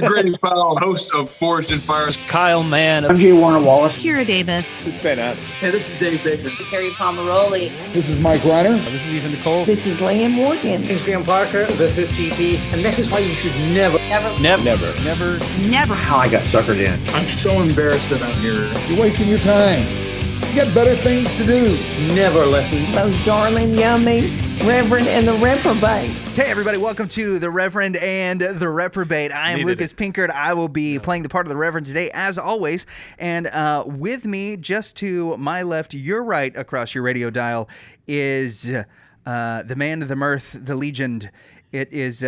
Grady Powell, host of Forged in Fire. Kyle Mann. I'm J. Warner Wallace. Kira Davis. It's Ben Adams. Hey, this is Dave Baker. Carrie Pomeroli. This is Mike Reiner. This is Ethan Nicole. This is Liam Morgan. This is Graham Parker, the 5th GP, and this is why you should never. How I got suckered in. I'm so embarrassed that I'm here. You're wasting your time. You got better things to do. Never listen. Those darling, yummy Reverend and the Reprobate. Hey everybody, welcome to the Reverend and the Reprobate. I am Lucas Pinkard. I will be playing the part of the Reverend today, as always. And with me, just to my left, your right, across your radio dial, is the man, the mirth, the legend. It is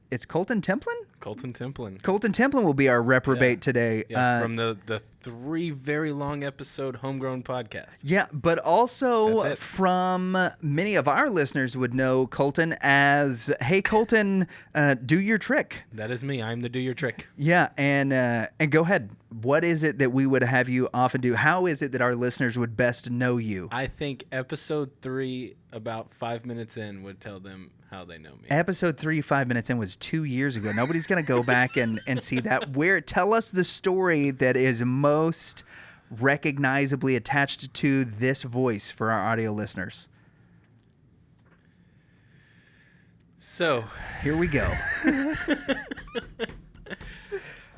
it's Colton Templin? Colton Templin. Colton Templin will be our Reprobate today. Yeah, from the 3 very long episode Homegrown podcast. Yeah, but also from many of our listeners would know Colton as, hey, Colton, do your trick. That is me. I'm the do your trick. Yeah, and go ahead. What is it that we would have you often do? How is it that our listeners would best know you? I think episode 3, about 5 minutes in, would tell them how they know me. Episode 3, 5 minutes in was 2 years ago. Nobody's going to go back and see that. Tell us the story that is most recognizably attached to this voice for our audio listeners. So, here we go.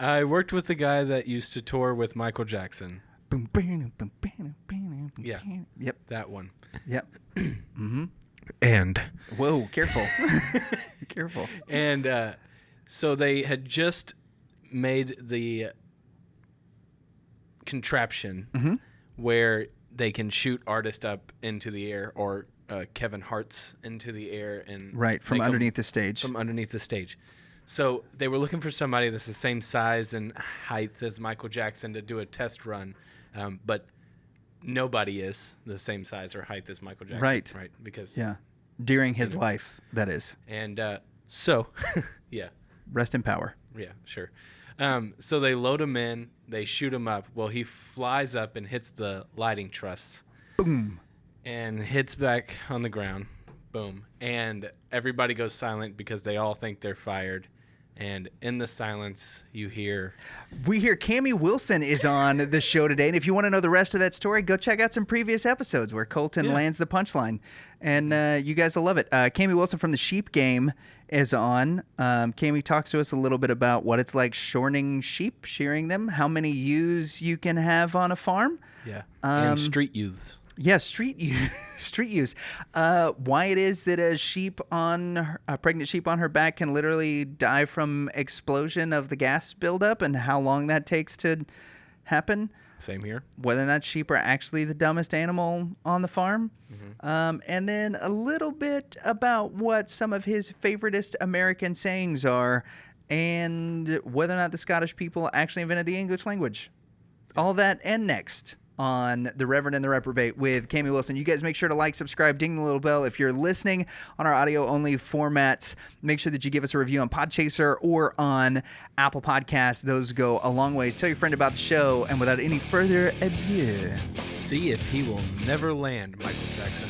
I worked with the guy that used to tour with Michael Jackson. Yeah. Yep. That one. Yep. Mm-hmm. And. Whoa, careful. Careful. And so they had just made the contraption where they can shoot artists up into the air, or Kevin Hart's into the air, and from underneath the stage. From underneath the stage. So they were looking for somebody that's the same size and height as Michael Jackson to do a test run, but nobody is the same size or height as Michael Jackson. Right. Right. Because during his life, that is. And yeah. Rest in power. Yeah, sure. So they load him in, they shoot him up. Well, he flies up and hits the lighting truss. Boom. And hits back on the ground. Boom. And everybody goes silent because they all think they're fired. And in the silence, we hear Cammy Wilson is on the show today. And if you want to know the rest of that story, go check out some previous episodes where Colton lands the punchline. And you guys will love it. Cammy Wilson from the Sheep Game is on. Cammy talks to us a little bit about what it's like shearing them, how many ewes you can have on a farm. Yeah. And street youths. Yeah, street use. Why it is that a pregnant sheep on her back can literally die from explosion of the gas buildup, and how long that takes to happen. Same here. Whether or not sheep are actually the dumbest animal on the farm. Mm-hmm. And then a little bit about what some of his favoritist American sayings are, and whether or not the Scottish people actually invented the English language. All that and next on the Reverend and the Reprobate with Cammy Wilson. You guys make sure to like, subscribe, ding the little bell. If you're listening on our audio-only formats, make sure that you give us a review on Podchaser or on Apple Podcasts. Those go a long ways. Tell your friend about the show, and without any further ado, see if he will never land Michael Jackson.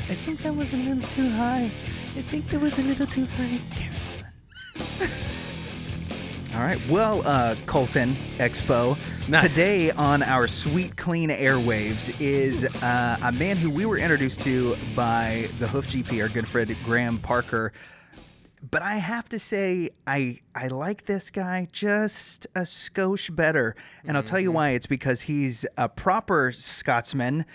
I think that was a little too high. Cammy Wilson. All right. Well, Colton Expo, today on our sweet, clean airwaves is a man who we were introduced to by the Hoof GP, our good friend Graham Parker. But I have to say, I like this guy just a skosh better. And I'll tell you why. It's because he's a proper Scotsman.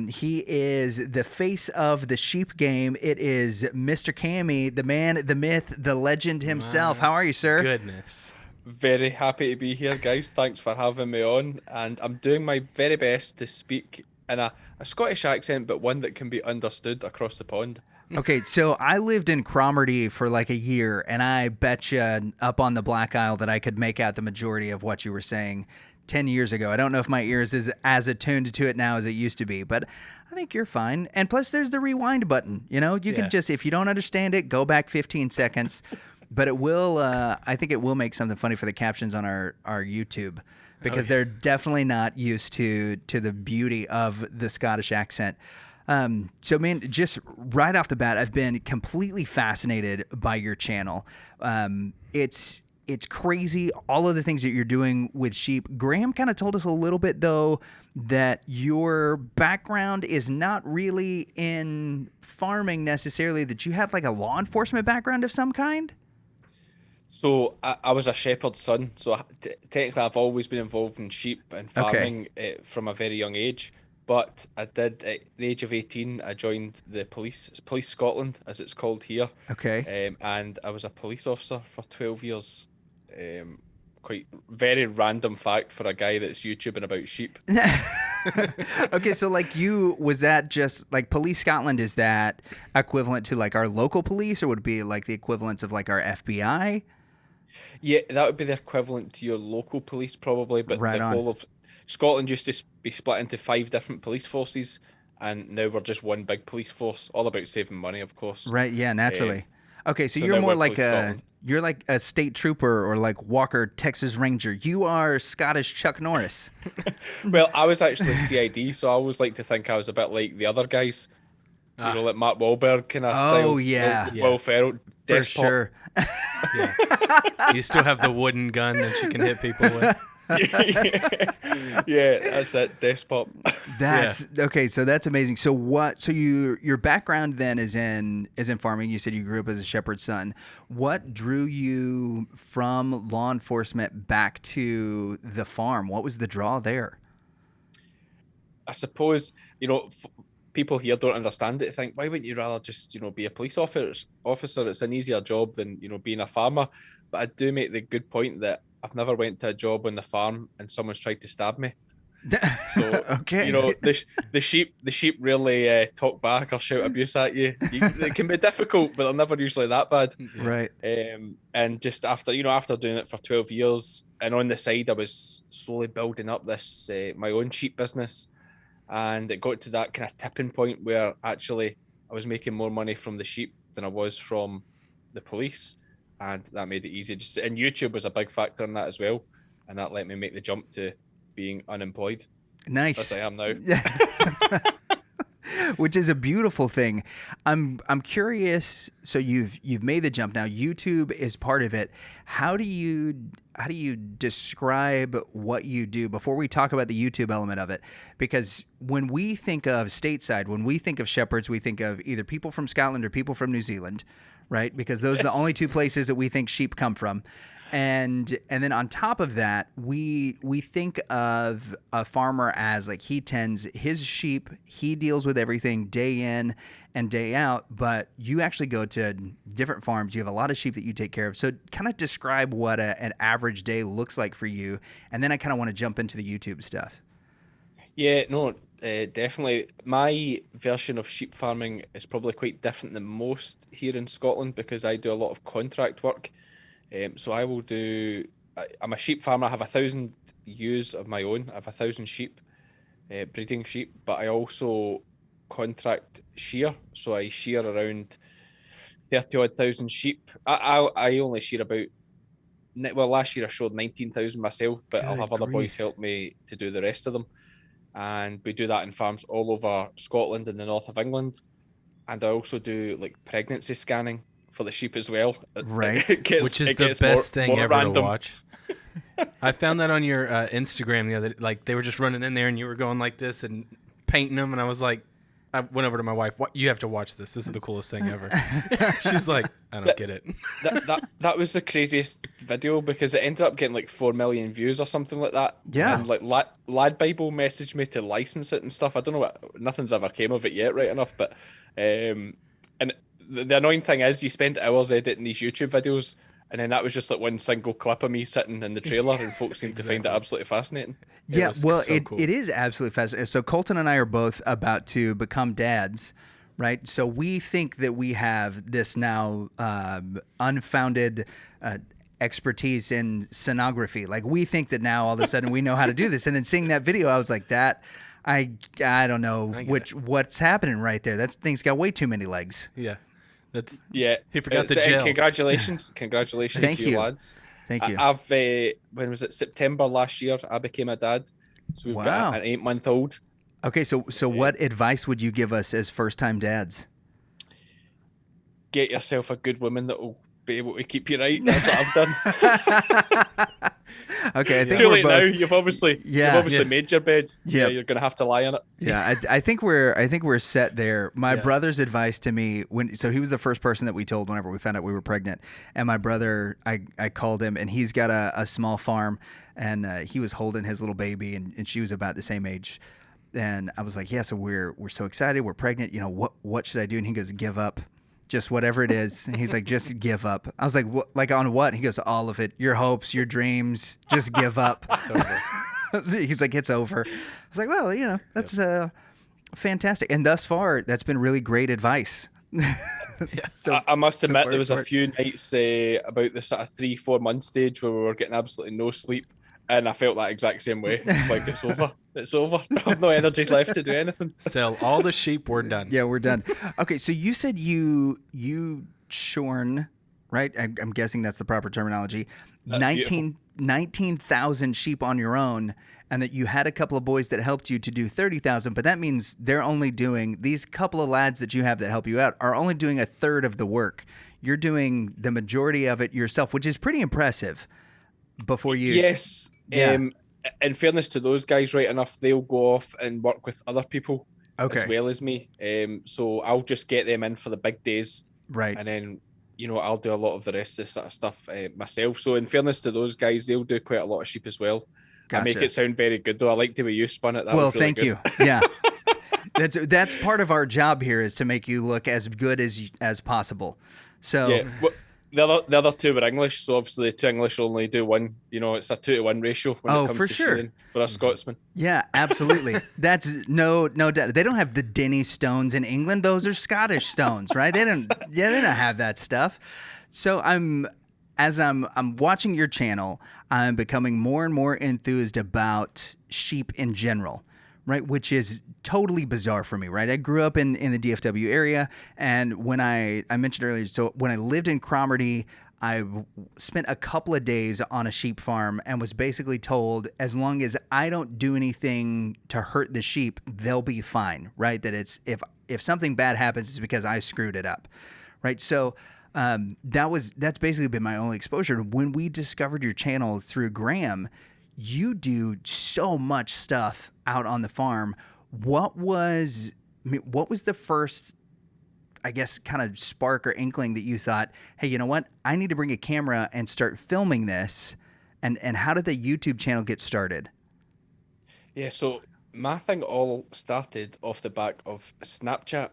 He is the face of the Sheep Game. It is Mr. Cammy, the man, the myth, the legend himself. How are you, sir? Goodness. Very happy to be here, guys. Thanks for having me on. And I'm doing my very best to speak in a Scottish accent, but one that can be understood across the pond. Okay, so I lived in Cromarty for like a year, and I bet you up on the Black Isle that I could make out the majority of what you were saying 10 years ago. I don't know if my ears is as attuned to it now as it used to be, but I think you're fine. And plus, there's the rewind button. You know, you can just, if you don't understand it, go back 15 seconds. But it will, I think it will make something funny for the captions on our YouTube, because they're definitely not used to the beauty of the Scottish accent. So, man, just right off the bat, I've been completely fascinated by your channel. it's crazy, all of the things that you're doing with sheep. Graham kind of told us a little bit, though, that your background is not really in farming necessarily, that you had like a law enforcement background of some kind. So I was a shepherd's son. So technically, I've always been involved in sheep and farming from a very young age. But I did, at the age of 18, I joined the Police Scotland, as it's called here. Okay. And I was a police officer for 12 years. Quite very random fact for a guy that's YouTubing about sheep. Okay, so like was that just like Police Scotland, is that equivalent to like our local police, or would it be like the equivalence of like our FBI? Yeah, that would be the equivalent to your local police probably, but Right the on. whole of Scotland used to be split into 5 different police forces, and now we're just one big police force, all about saving money, of course. Right, yeah, naturally. Okay, so so you're now more we're like Police a Scotland. you're like a state trooper or like Walker Texas Ranger. You are Scottish Chuck Norris. Well, I was actually CID, so I always like to think I was a bit like the other guys. You know, like Mark Wahlberg kind of style. Oh, yeah. Will Ferrell. For Despot. sure. You still have the wooden gun that you can hit people with. Yeah, that's it. Despot. That's okay. So that's amazing. So your background then is in farming. You said you grew up as a shepherd's son. What drew you from law enforcement back to the farm? What was the draw there? I suppose, people here don't understand it. Think, why wouldn't you rather just, be a police officer? It's an easier job than, being a farmer. But I do make the good point that I've never went to a job on the farm and someone's tried to stab me. So, Okay. the sheep really talk back or shout abuse at you. It can be difficult, but they're never usually that bad. Right. And just after doing it for 12 years, and on the side, I was slowly building up this my own sheep business, and it got to that kind of tipping point where actually I was making more money from the sheep than I was from the police, and that made it easy. And YouTube was a big factor in that as well, and that let me make the jump to being unemployed. Nice. As I am now. Which is a beautiful thing. I'm curious. So you've made the jump now. YouTube is part of it. How do you describe what you do before we talk about the YouTube element of it? Because when we think of stateside, when we think of shepherds, we think of either people from Scotland or people from New Zealand, right? Because those are the only two places that we think sheep come from. And then on top of that, we think of a farmer as like he tends his sheep, he deals with everything day in and day out, but you actually go to different farms. You have a lot of sheep that you take care of. So kind of describe what an average day looks like for you. And then I kind of want to jump into the YouTube stuff. Yeah, no, definitely. My version of sheep farming is probably quite different than most here in Scotland because I do a lot of contract work. So I will do. I'm a sheep farmer. I have 1,000 ewes of my own. I have 1,000 sheep, breeding sheep. But I also contract shear. So I shear around 30-odd thousand sheep. I only shear about. Well, last year I showed 19,000 myself, but I'll have other boys help me to do the rest of them. And we do that in farms all over Scotland and the north of England. And I also do like pregnancy scanning for the sheep as well. Right. Which is the best thing ever to watch. I found that on your Instagram the other day. Like they were just running in there and you were going like this and painting them. And I was like, I went over to my wife. You have to watch this. This is the coolest thing ever. She's like, I don't get it. That was the craziest video because it ended up getting like 4 million views or something like that. Yeah. And like Lad Bible messaged me to license it and stuff. I don't know nothing's ever came of it yet, right enough. But and the annoying thing is you spend hours editing these YouTube videos and then that was just like one single clip of me sitting in the trailer and folks seem to find it absolutely fascinating. Yeah, well, cool. it is absolutely fascinating. So Colton and I are both about to become dads, right? So we think that we have this now unfounded expertise in sonography. Like we think that now all of a sudden we know how to do this. And then seeing that video, I was like, I don't know what's happening right there. That thing's got way too many legs. Yeah. He forgot the gel. Congratulations Thank to you you. lads. Thank you. I've when was it, September last year I became a dad, so we've got an 8-month-old. Okay, so what advice would you give us as first time dads? Get yourself a good woman that'll be able to keep you right. That's what I've done. Okay, I think Too we're late now. both. You've obviously made your bed. Yeah, you're gonna have to lie on it. Yeah, I think we're set there. My Yeah. brother's advice to me so he was the first person that we told whenever we found out we were pregnant. And my brother, I called him, and he's got a small farm, and he was holding his little baby, and she was about the same age. And I was like, yeah, so we're so excited, we're pregnant. You know, what should I do? And he goes, give up. Just whatever it is. And he's like, just give up. I was like, what, like on what? He goes, all of it. Your hopes, your dreams, just give up. He's like, it's over. I was like, well, that's fantastic. And thus far, that's been really great advice. So I must admit, there was a forward. few nights about the sort of 3-4 month stage where we were getting absolutely no sleep. And I felt that exact same way. Like, it's over. It's over. I have no energy left to do anything. Sell all the sheep. We're done. Yeah, we're done. Okay, so you said you shorn, right? I'm guessing that's the proper terminology. 19,000 sheep on your own, and that you had a couple of boys that helped you to do 30,000, but that means they're only doing, these couple of lads that you have that help you out are only doing a third of the work. You're doing the majority of it yourself, which is pretty impressive. Before you... Yes. Yeah. In fairness to those guys, right enough, they'll go off and work with other people as Okay. well as me. So I'll just get them in for the big days. Right. And then, I'll do a lot of the rest of this sort of stuff myself. So in fairness to those guys, they'll do quite a lot of sheep as well. I make Gotcha. it sound very good, though. I like the way you spun it. That Well, was really thank good. you. Yeah. That's part of our job here, is to make you look as good as possible. So Yeah. Well, the other two were English, so obviously the two English only do one. It's a 2-to-1 ratio when it comes for to sure. shearing for a Scotsman. yeah, absolutely. That's no doubt. They don't have the Denny stones in England. Those are Scottish stones, right? They don't have that stuff. So I'm watching your channel, I'm becoming more and more enthused about sheep in general. Right, which is totally bizarre for me, right? I grew up in the DFW area, and when I mentioned earlier, so when I lived in Cromarty, I spent a couple of days on a sheep farm and was basically told, as long as I don't do anything to hurt the sheep, they'll be fine, right? That it's if something bad happens, it's because I screwed it up, right? So that's basically been my only exposure. When we discovered your channel through Graham, you do so much stuff out on the farm. What was the first, I guess, kind of spark or inkling that you thought, hey, you know what? I need to bring a camera and start filming this. And how did the YouTube channel get started? Yeah, so my thing all started off the back of Snapchat.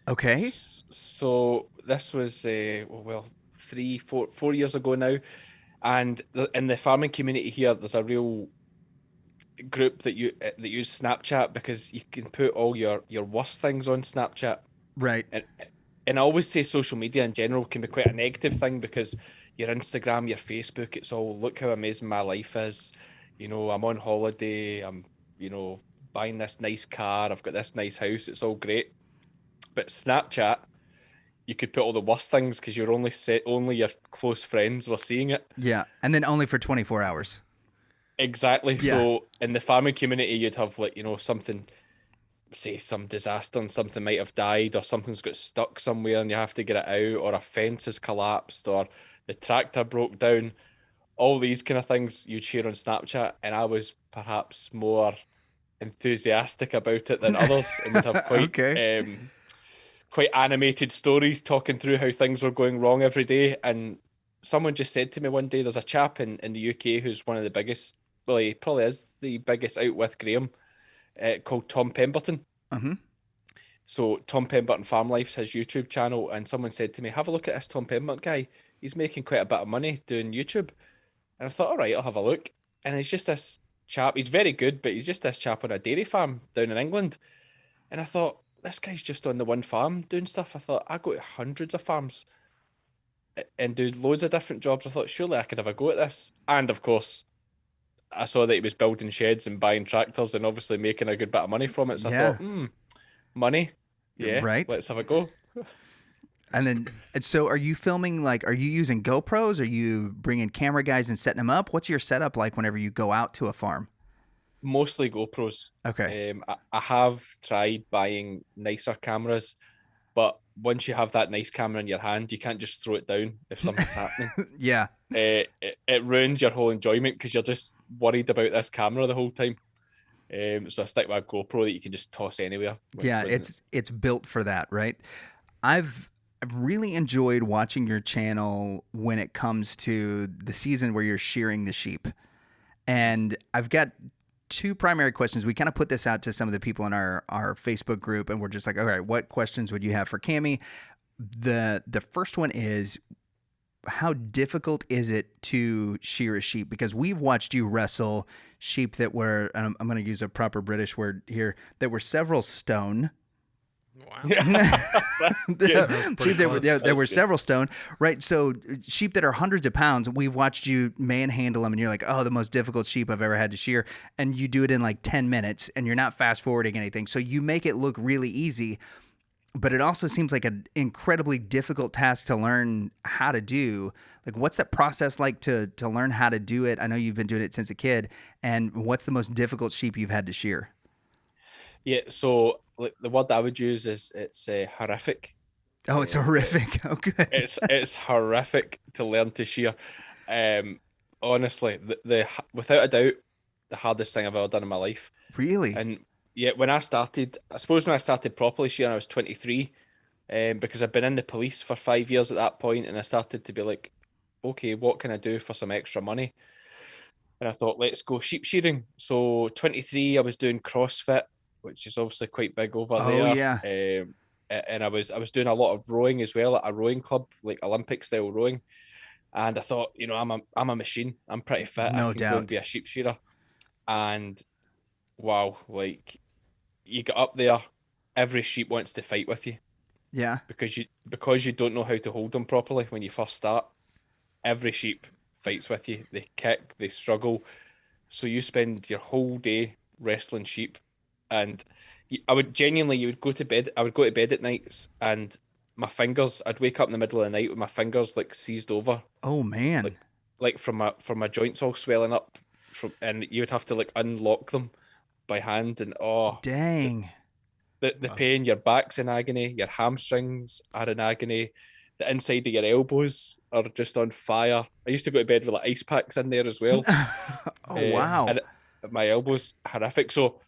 Okay. So this was 4 years ago now. And in the farming community here, there's a real group that use Snapchat because you can put all your worst things on Snapchat. Right. And I always say social media in general can be quite a negative thing because your Instagram, your Facebook, it's all, look how amazing my life is. I'm on holiday. I'm, buying this nice car. I've got this nice house. It's all great. But Snapchat, you could put all the worst things because you're only your close friends were seeing it. Yeah. And then only for 24 hours. Exactly. Yeah. So in the farming community, you'd have something, say some disaster and something might have died, or something's got stuck somewhere and you have to get it out, or a fence has collapsed, or the tractor broke down. All these kind of things you'd share on Snapchat, and I was perhaps more enthusiastic about it than others, and would have quite animated stories talking through how things were going wrong every day. And someone just said to me one day, there's a chap in the UK who's one of the biggest, well, he probably is the biggest out with Graham, called Tom Pemberton. Mm-hmm. So Tom Pemberton Farm Life's his YouTube channel, and someone said to me, have a look at this Tom Pemberton guy. He's making quite a bit of money doing YouTube. And I thought, all right, I'll have a look. And he's just this chap. He's very good, but he's just this chap on a dairy farm down in England. And I thought, this guy's just on the one farm doing stuff. I thought, I go to hundreds of farms and do loads of different jobs. I thought, surely I could have a go at this. And of course, I saw that he was building sheds and buying tractors and obviously making a good bit of money from it. So I thought, money. Yeah, right. Let's have a go. And so are you filming, are you using GoPros? Are you bringing camera guys and setting them up? What's your setup like whenever you go out to a farm? Mostly GoPros. Okay. I have tried buying nicer cameras, but once you have that nice camera in your hand, you can't just throw it down if something's happening. Yeah. It ruins your whole enjoyment because you're just worried about this camera the whole time. So I stick with a GoPro that you can just toss anywhere. Yeah, it's built for that, right? I've really enjoyed watching your channel when it comes to the season where you're shearing the sheep. And I've got two primary questions. We kind of put this out to some of the people in our Facebook group, and we're just like, all right, what questions would you have for Cammy? The first one is, how difficult is it to shear a sheep? Because we've watched you wrestle sheep that were, and I'm going to use a proper British word here, that were several stone. Wow. Sheep there were several stone, right? So sheep that are hundreds of pounds, we've watched you manhandle them, and you're like, oh, the most difficult sheep I've ever had to shear, and you do it in like 10 minutes, and you're not fast forwarding anything, so you make it look really easy, but it also seems like an incredibly difficult task to learn how to do. Like, what's that process like to learn how to do it? I know you've been doing it since a kid, and what's the most difficult sheep you've had to shear? Yeah, so like, the word I would use is it's horrific. Oh, it's horrific. Oh, good. It's horrific to learn to shear. Honestly, the without a doubt, the hardest thing I've ever done in my life. Really? And yeah, when I started properly shearing, I was 23, because I'd been in the police for 5 years at that point, and I started to be like, okay, what can I do for some extra money? And I thought, let's go sheep shearing. So 23, I was doing CrossFit, which is obviously quite big over there. Oh, yeah. And I was doing a lot of rowing as well at a rowing club, like Olympic style rowing. And I thought, I'm a machine. I'm pretty fit. No I can doubt. go and be a sheep shearer. And wow, like you get up there, every sheep wants to fight with you. Yeah. Because you don't know how to hold them properly when you first start. Every sheep fights with you. They kick, they struggle. So you spend your whole day wrestling sheep. And I would go to bed at nights, and my fingers, I'd wake up in the middle of the night with my fingers like seized over. Oh, man. Like from my joints all swelling up, and you would have to like unlock them by hand, and dang. The pain, your back's in agony, your hamstrings are in agony, the inside of your elbows are just on fire. I used to go to bed with like ice packs in there as well. Wow. And my elbows horrific. So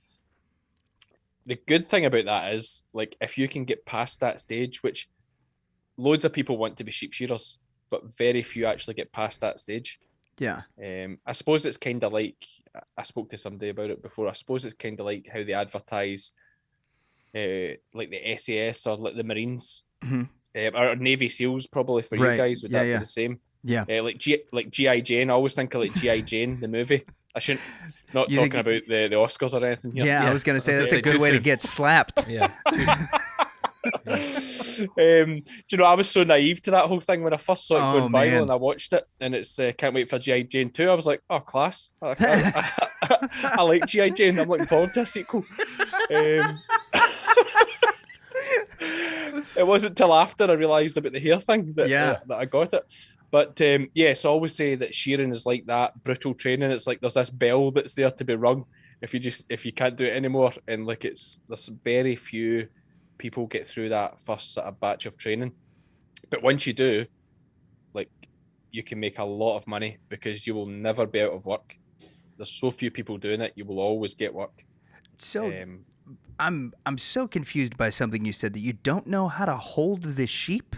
the good thing about that is, like, if you can get past that stage, which loads of people want to be sheep shearers, but very few actually get past that stage. Yeah. I suppose it's kind of like, I spoke to somebody about it before. I suppose it's kind of like how they advertise, like the SAS or like the Marines, or Navy SEALs probably for you guys. Would that be the same? Yeah. Like G.I. Jane. I always think of like G.I. Jane, the movie. I shouldn't, not talking about the Oscars or anything here. Yeah, I was going to say that's a good way to get slapped. Yeah. I was so naive to that whole thing when I first saw it going viral, man. and I watched it, and it's Can't Wait for G.I. Jane 2. I was like, oh, class. I like G.I. Jane. I'm looking forward to a sequel. It wasn't till after I realised about the hair thing that I got it. But so I always say that shearing is like that brutal training. It's like there's this bell that's there to be rung if you can't do it anymore, and like there's very few people get through that first sort of batch of training. But once you do, like, you can make a lot of money because you will never be out of work. There's so few people doing it, you will always get work. So I'm so confused by something you said, that you don't know how to hold the sheep.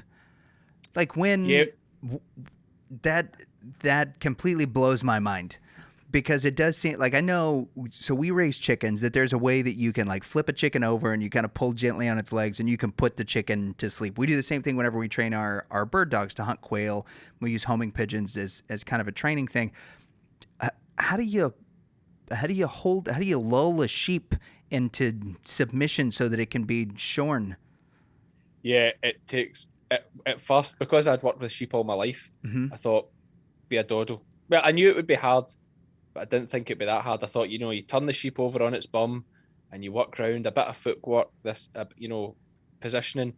Like when that completely blows my mind, because it does seem like, I know, so we raise chickens, that there's a way that you can like flip a chicken over and you kind of pull gently on its legs and you can put the chicken to sleep. We do the same thing whenever we train our bird dogs to hunt quail. We use homing pigeons as kind of a training thing. How do you lull a sheep into submission so that it can be shorn? Yeah, it takes, at first, because I'd worked with sheep all my life, I thought, be a dodo. Well, I knew it would be hard, but I didn't think it'd be that hard. I thought, you turn the sheep over on its bum and you work round, a bit of footwork, positioning.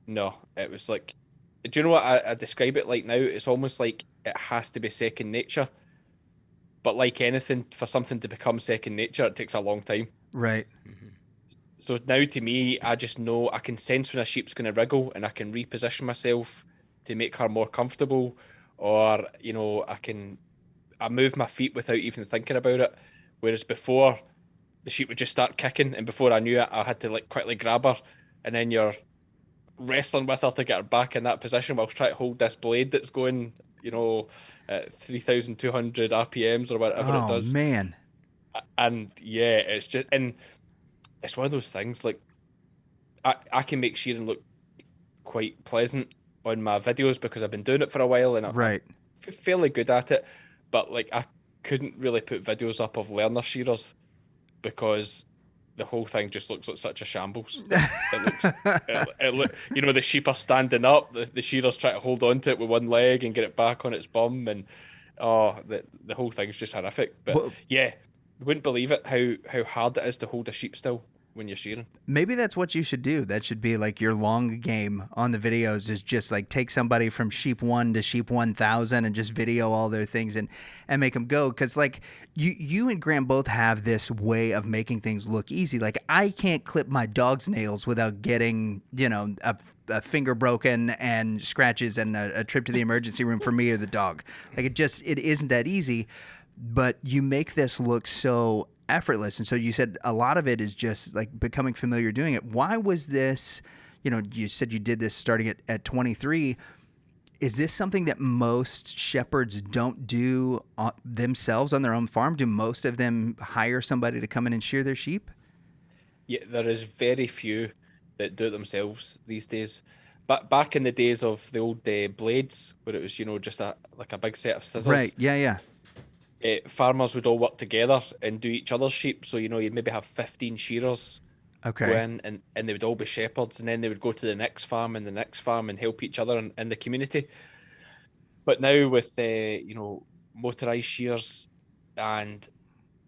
No, it was like, do you know what I describe it like now? It's almost like it has to be second nature. But like anything, for something to become second nature, it takes a long time. Right. So now to me, I just know I can sense when a sheep's going to wriggle, and I can reposition myself to make her more comfortable, or I move my feet without even thinking about it. Whereas before, the sheep would just start kicking, and before I knew it, I had to like quickly grab her, and then you're wrestling with her to get her back in that position whilst trying to hold this blade that's going, at 3,200 RPMs or whatever it Oh does. man. And yeah, it's one of those things like I can make shearing look quite pleasant on my videos because I've been doing it for a while and Right. I'm fairly good at it. But like I couldn't really put videos up of learner shearers because the whole thing just looks like such a shambles. It looks, the sheep are standing up, the shearers try to hold on to it with one leg and get it back on its bum, and the whole thing's just horrific. But yeah, you wouldn't believe it how hard it is to hold a sheep still when you're shearing. Maybe that's what you should do. That should be like your long game on the videos, is just like take somebody from sheep 1 to sheep 1,000 and just video all their things and make them go. Because like you and Graham both have this way of making things look easy. Like I can't clip my dog's nails without getting, a finger broken and scratches and a trip to the emergency room for me or the dog. Like it isn't that easy. But you make this look so effortless. And so you said a lot of it is just like becoming familiar doing it. Why was this, you said you did this starting at 23. Is this something that most shepherds don't do themselves on their own farm? Do most of them hire somebody to come in and shear their sheep? Yeah, there is very few that do it themselves these days. But back in the days of the old blades, where it was, just a big set of scissors. Right, yeah. Farmers would all work together and do each other's sheep. So, you'd maybe have 15 shearers go in and they would all be shepherds, and then they would go to the next farm and the next farm and help each other in the community. But now with, motorised shears, and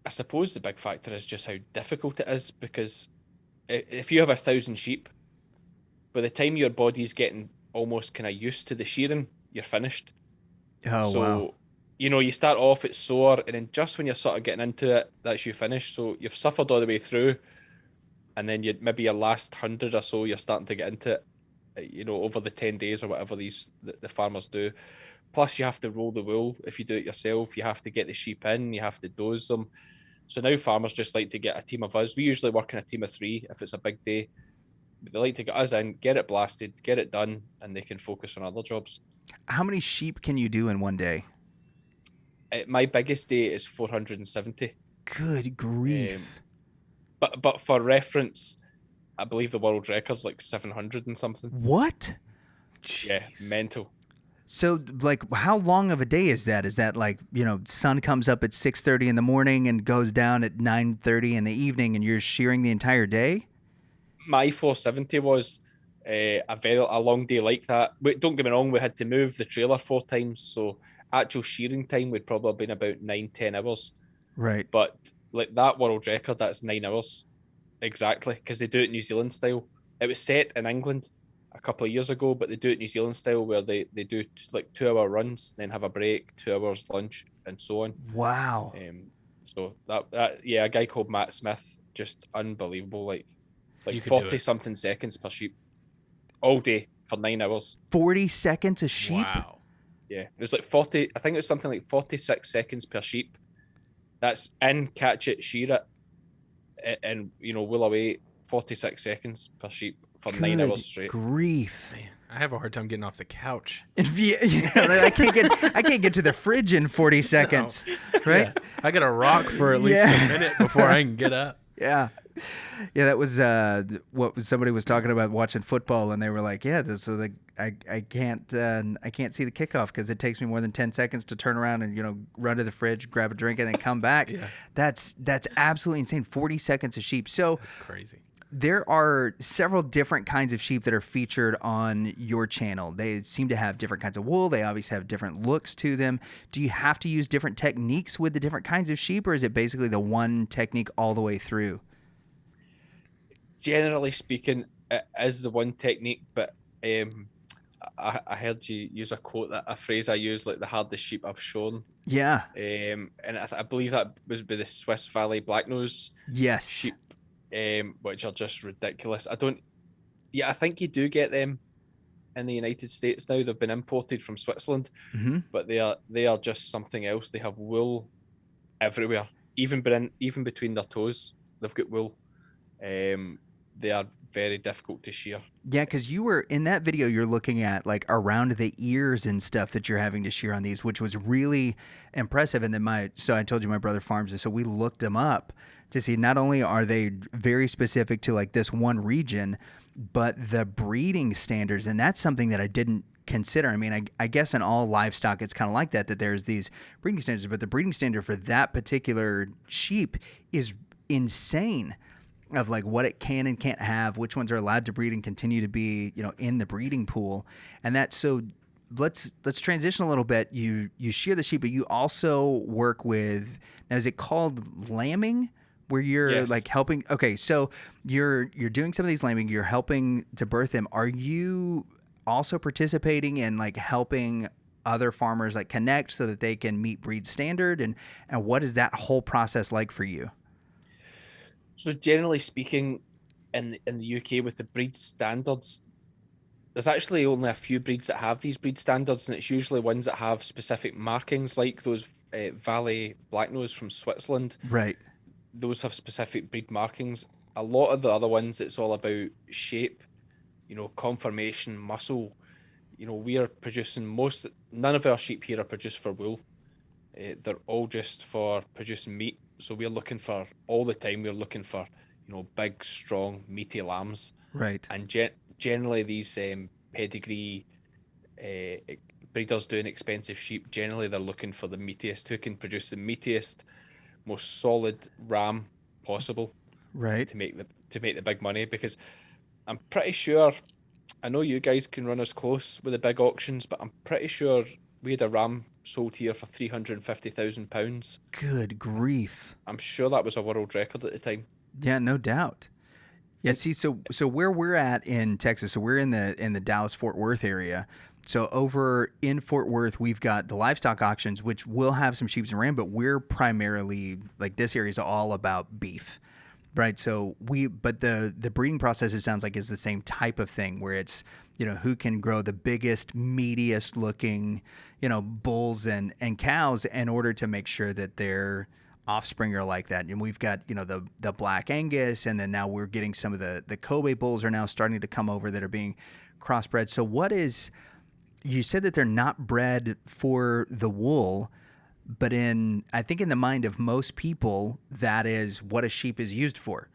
I suppose the big factor is just how difficult it is, because if you have 1,000 sheep, by the time your body's getting almost kind of used to the shearing, you're finished. Oh, wow. You start off, it's sore, and then just when you're sort of getting into it, that's you finish. So you've suffered all the way through, and then maybe your last 100 or so, you're starting to get into it, over the 10 days or whatever the farmers do. Plus, you have to roll the wool if you do it yourself. You have to get the sheep in, you have to doze them. So now farmers just like to get a team of us. We usually work in a team of 3 if it's a big day. But they like to get us in, get it blasted, get it done, and they can focus on other jobs. How many sheep can you do in one day? My biggest day is 470. Good grief. But for reference, I believe the world record's like 700 and something. What? Jeez. Yeah, mental. So, like, how long of a day is that? Is that like, sun comes up at 6:30 in the morning and goes down at 9:30 in the evening, and you're shearing the entire day? My 470 was a long day like that. But don't get me wrong, we had to move the trailer 4 times, so actual shearing time would probably have been about 9-10 hours. Right. But like that world record, that's 9 hours exactly, because they do it New Zealand style. It was set in England a couple of years ago, but they do it New Zealand style, where they do like 2-hour runs, then have a break, 2 hours lunch, and so on. Wow. So that a guy called Matt Smith, just unbelievable, like 40 something seconds per sheep all day for 9 hours. 40 seconds a sheep? Wow. Yeah, it was like 40. I think it was something like 46 seconds per sheep. That's in, catch it, shear it, and wool away. 46 seconds per sheep for 9 hours straight. Grief. Man, I have a hard time getting off the couch. I can't get to the fridge in 40 seconds. Right? Yeah. I got to rock for at least a minute before I can get up. Yeah. Yeah, that was what somebody was talking about watching football, and they were like, "Yeah, I can't see the kickoff because it takes me more than 10 seconds to turn around and run to the fridge, grab a drink, and then come back." Yeah. That's absolutely insane. 40 seconds a sheep. So That's crazy. there are several different kinds of sheep that are featured on your channel. They seem to have different kinds of wool. They obviously have different looks to them. Do you have to use different techniques with the different kinds of sheep, or is it basically the one technique all the way through? Generally speaking, it is the one technique, but I heard you use a phrase I use, like the hardest sheep I've shorn. Yeah. And I believe that was by the Swiss Valley Blacknose Yes. sheep. which are just ridiculous. I think you do get them in the United States now. They've been imported from Switzerland, but they are just something else. They have wool everywhere, even between their toes. They've got wool. They are very difficult to shear. Yeah, because you were in that video, you're looking at like around the ears and stuff that you're having to shear on these, which was really impressive. And then so I told you my brother farms this, so we looked them up to see not only are they very specific to like this one region, but the breeding standards. And that's something that I didn't consider. I mean, I guess in all livestock, it's kind of like that there's these breeding standards, but the breeding standard for that particular sheep is insane. Of like what it can and can't have, which ones are allowed to breed and continue to be, in the breeding pool. And so let's transition a little bit. You shear the sheep, but you also work with, now is it called lambing? Where you're like helping, okay, so you're doing some of these lambing, you're helping to birth them. Are you also participating in like helping other farmers like connect so that they can meet breed standard? And what is that whole process like for you? So generally speaking, in the UK with the breed standards, there's actually only a few breeds that have these breed standards, and it's usually ones that have specific markings, like those Valley Blacknose from Switzerland. Right. Those have specific breed markings. A lot of the other ones, it's all about shape, conformation, muscle. We are producing none of our sheep here are produced for wool. They're all just for producing meat. So we're looking for, all the time, big, strong, meaty lambs. Right. And generally these pedigree breeders doing expensive sheep, generally they're looking for the meatiest, who can produce the meatiest, most solid ram possible. Right. To make the big money, because I'm pretty sure, I know you guys can run us close with the big auctions, but I'm pretty sure we had a ram sold here for £350,000. Good grief. I'm sure that was a world record at the time. Yeah, no doubt. Yeah, see, so where we're at in Texas, so we're in the Dallas-Fort Worth area. So over in Fort Worth, we've got the livestock auctions, which will have some sheep and ram, but we're primarily, like, this area is all about beef. Right, so but the breeding process, it sounds like, is the same type of thing, where it's, who can grow the biggest, meatiest looking, bulls and cows in order to make sure that their offspring are like that. And we've got, the Black Angus, and then now we're getting some of the Kobe bulls are now starting to come over that are being crossbred. So you said that they're not bred for the wool, but I think in the mind of most people, that is what a sheep is used for,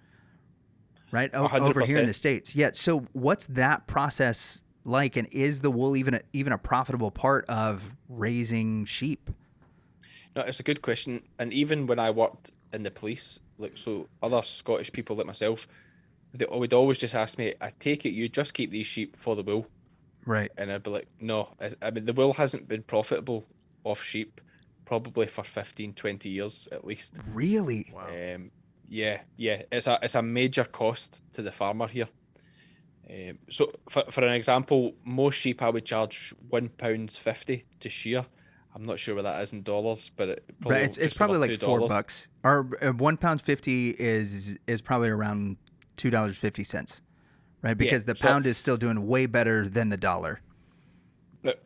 right? Over here in the States. Yeah. So what's that process like? And is the wool even a profitable part of raising sheep? No, it's a good question. And even when I worked in the police, so other Scottish people like myself, they would always just ask me, I take it you just keep these sheep for the wool. Right. And I'd be like, no. I mean, the wool hasn't been profitable off sheep probably for 15, 20 years at least. Really? Wow. Yeah. It's a major cost to the farmer here. So for an example, most sheep I would charge £1.50 to shear. I'm not sure what that is in dollars, but it's probably like $4. Or £1.50 is probably around $2.50, right? Because the pound is still doing way better than the dollar. But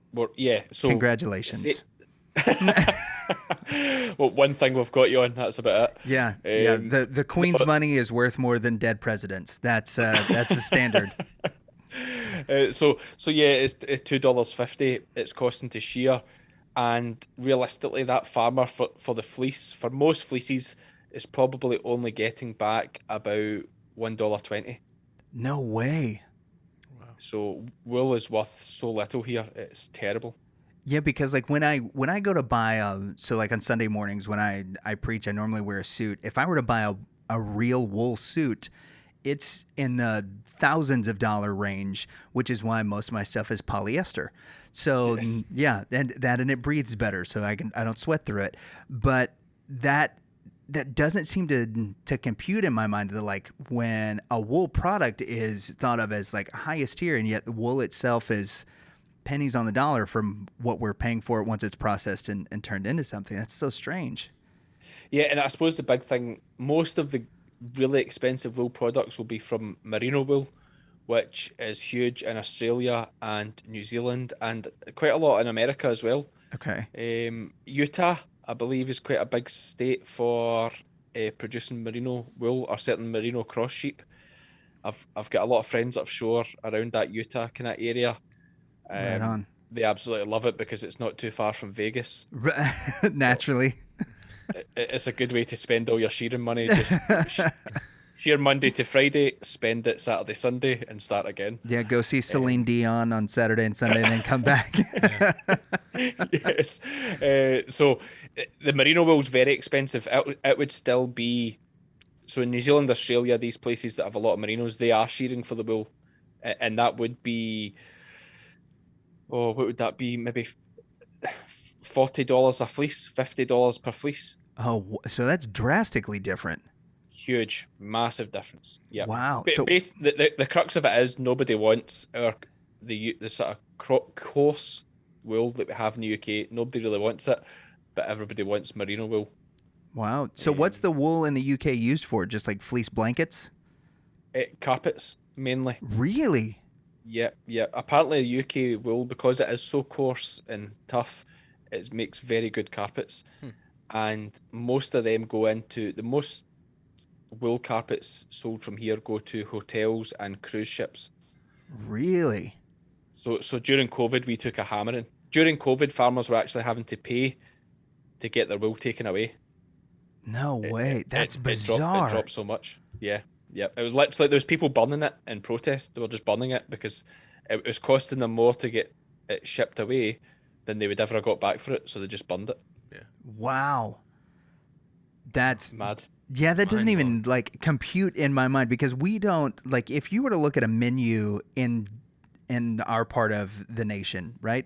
so congratulations. Well, one thing we've got you on, that's about it. Yeah. The Queen's money is worth more than dead presidents. That's the standard. So it's $2.50 it's costing to shear, and realistically, that farmer for the fleece, for most fleeces, is probably only getting back about $1.20. No way. Wow. So wool is worth so little here; it's terrible. Yeah, because like when I go to buy so like on Sunday mornings when I preach, I normally wear a suit. If I were to buy a real wool suit, it's in the thousands of dollar range, which is why most of my stuff is polyester. So yes. Yeah, and it breathes better, so I don't sweat through it. But that doesn't seem to compute in my mind, that like when a wool product is thought of as like highest tier, and yet the wool itself is pennies on the dollar from what we're paying for it once it's processed and turned into something. That's so strange. Yeah, and I suppose the big thing, most of the really expensive wool products will be from merino wool, which is huge in Australia and New Zealand and quite a lot in America as well. Okay. Utah, I believe, is quite a big state for producing merino wool or certain merino cross sheep. I've got a lot of friends offshore around that Utah kind of area. Right on. They absolutely love it because it's not too far from Vegas. Naturally. It's a good way to spend all your shearing money. Just shear Monday to Friday, spend it Saturday, Sunday, and start again. Yeah, go see Celine Dion on Saturday and Sunday, and then come back. Yes. So the merino wool's very expensive. It would still be. So in New Zealand, Australia, these places that have a lot of merinos, they are shearing for the wool, and that would be. Oh, what would that be? Maybe $40 a fleece, $50 per fleece. Oh, so that's drastically different. Huge, massive difference. Yeah. Wow. So the crux of it is nobody wants the sort of coarse wool that we have in the UK. Nobody really wants it, but everybody wants merino wool. Wow. So what's the wool in the UK used for? Just like fleece blankets? Carpets mainly. Really? Yeah, yeah. Apparently the UK wool, because it is so coarse and tough, it makes very good carpets. And most of them go into the most wool carpets sold from here go to hotels and cruise ships. Really? So during COVID, we took a hammering. During COVID, farmers were actually having to pay to get their wool taken away. No way. That's It bizarre. dropped so much. Yeah, yeah. It was literally there was people burning it in protest. They were just burning it because it was costing them more to get it shipped away than they would ever have got back for it. So they just burned it. Wow. That's Mad. Yeah, that doesn't even like compute in my mind because we don't like if you were to look at a menu in our part of the nation, right?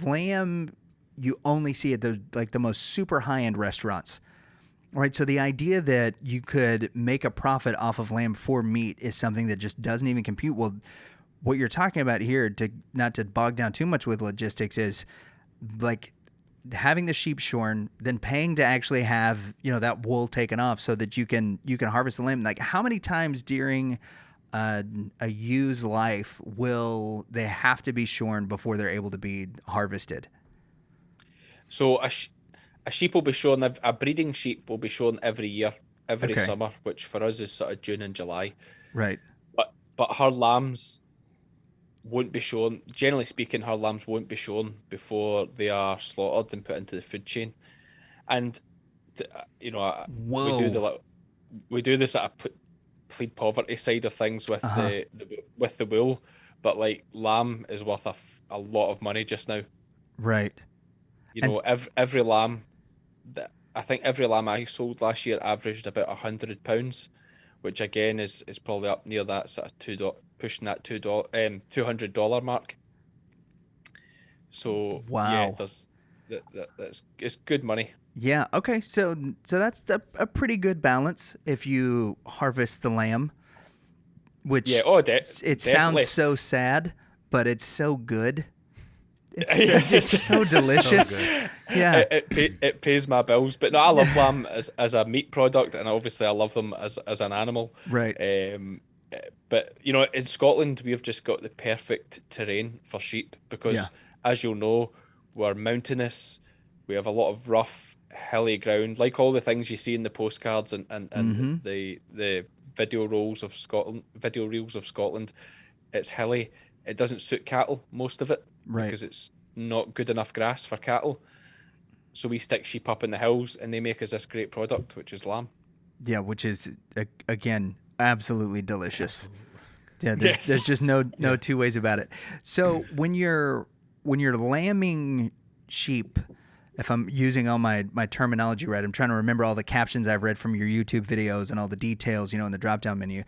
Lamb you only see at the most super high-end restaurants. Right, so the idea that you could make a profit off of lamb for meat is something that just doesn't even compute. Well, what you're talking about here, to not to bog down too much with logistics, is like having the sheep shorn, then paying to actually have that wool taken off so that you can harvest the lamb. Like, how many times during a ewe's life will they have to be shorn before they're able to be harvested? So a sheep will be shorn. A breeding sheep will be shorn every year, every Okay. summer, which for us is sort of June and July. Right. But her lambs won't be shorn. Generally speaking, her lambs won't be shorn before they are slaughtered and put into the food chain. And Whoa. we do the sort of plead poverty side of things with the wool, but like lamb is worth a lot of money just now. Right. Every lamb. I think every lamb I sold last year averaged about £100, which again is probably up near that sort of pushing that $200 mark. So wow, yeah, it's good money. Yeah. Okay. So that's a pretty good balance if you harvest the lamb, which it definitely sounds so sad, but it's so good. It's so delicious. So good. Yeah. It pays my bills, but no, I love lamb as a meat product, and obviously I love them as an animal. Right. But in Scotland we've just got the perfect terrain for sheep because, as you'll know, we're mountainous. We have a lot of rough, hilly ground, like all the things you see in the postcards and the video reels of Scotland. It's hilly. It doesn't suit cattle, most of it. Right. Because it's not good enough grass for cattle. So we stick sheep up in the hills and they make us this great product, which is lamb. Yeah, which is, again, absolutely delicious. Yeah, Yes. there's just no two ways about it. So when you're lambing sheep, if I'm using all my terminology right, I'm trying to remember all the captions I've read from your YouTube videos and all the details, in the drop-down menu.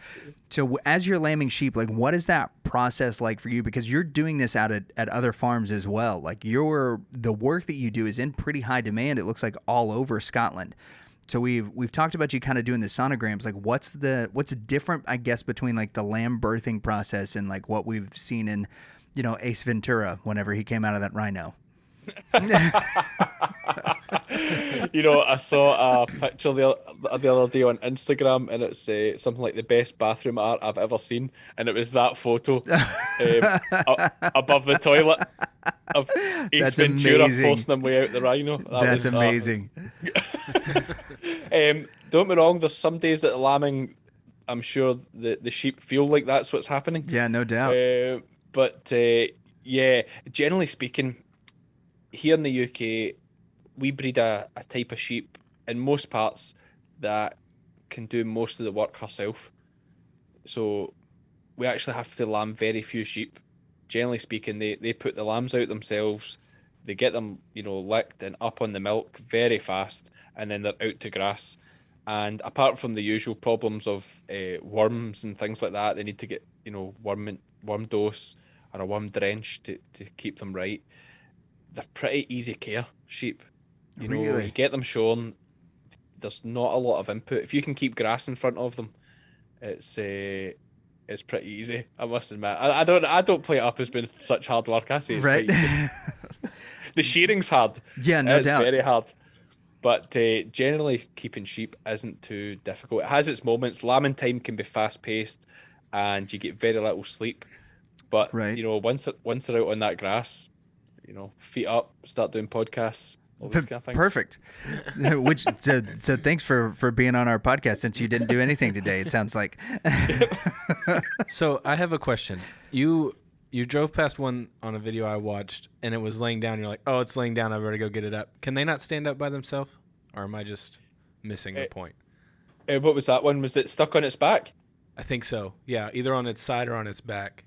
So as you're lambing sheep, like what is that process like for you? Because you're doing this out at other farms as well. Like the work that you do is in pretty high demand. It looks like all over Scotland. So we've talked about you kind of doing the sonograms. Like what's different, I guess, between like the lamb birthing process and like what we've seen in, Ace Ventura whenever he came out of that rhino? You know, I saw a picture the other day on Instagram, and it's something like the best bathroom art I've ever seen, and it was that photo above the toilet of Ace That's Ventura amazing. forcing them way out the rhino. That's amazing. Don't get me wrong, there's some days that lambing, I'm sure the sheep feel like that's what's happening. Yeah, no doubt. But yeah, generally speaking, here in the UK, we breed a type of sheep in most parts that can do most of the work herself. So we actually have to lamb very few sheep. Generally speaking, they put the lambs out themselves. They get them, licked and up on the milk very fast, and then they're out to grass. And apart from the usual problems of worms and things like that, they need to get, worm dose or a worm drench to keep them right. They're pretty easy care sheep. Really? You get them shorn. There's not a lot of input. If you can keep grass in front of them, it's pretty easy. I must admit. I don't play it up as being such hard work. I say it's Right. quite easy. The shearing's hard. Yeah, no It's doubt. very hard. But generally, keeping sheep isn't too difficult. It has its moments. Lambing time can be fast paced, and you get very little sleep. But Right. once they're out on that grass, feet up, start doing podcasts. All these kind of things. Perfect. So thanks for being on our podcast since you didn't do anything today, it sounds like. So I have a question. You drove past one on a video I watched, and it was laying down. You're like, oh, it's laying down. I better go get it up. Can they not stand up by themselves? Or am I just missing the point? What was that one? Was it stuck on its back? I think so. Yeah, either on its side or on its back.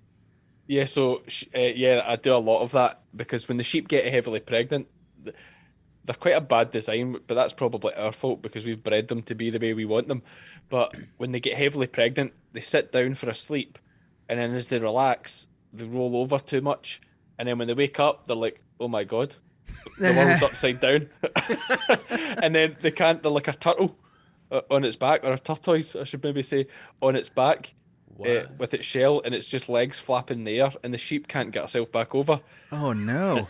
Yeah, so I do a lot of that because when the sheep get heavily pregnant, they're quite a bad design, but that's probably our fault because we've bred them to be the way we want them. But when they get heavily pregnant, they sit down for a sleep, and then as they relax, they roll over too much, and then when they wake up, they're like, "Oh my god, the world's upside down," and then they're like a turtle on its back, or a tortoise, I should maybe say, on its back. With its shell, and it's just legs flapping in the air, and the sheep can't get herself back over. Oh no.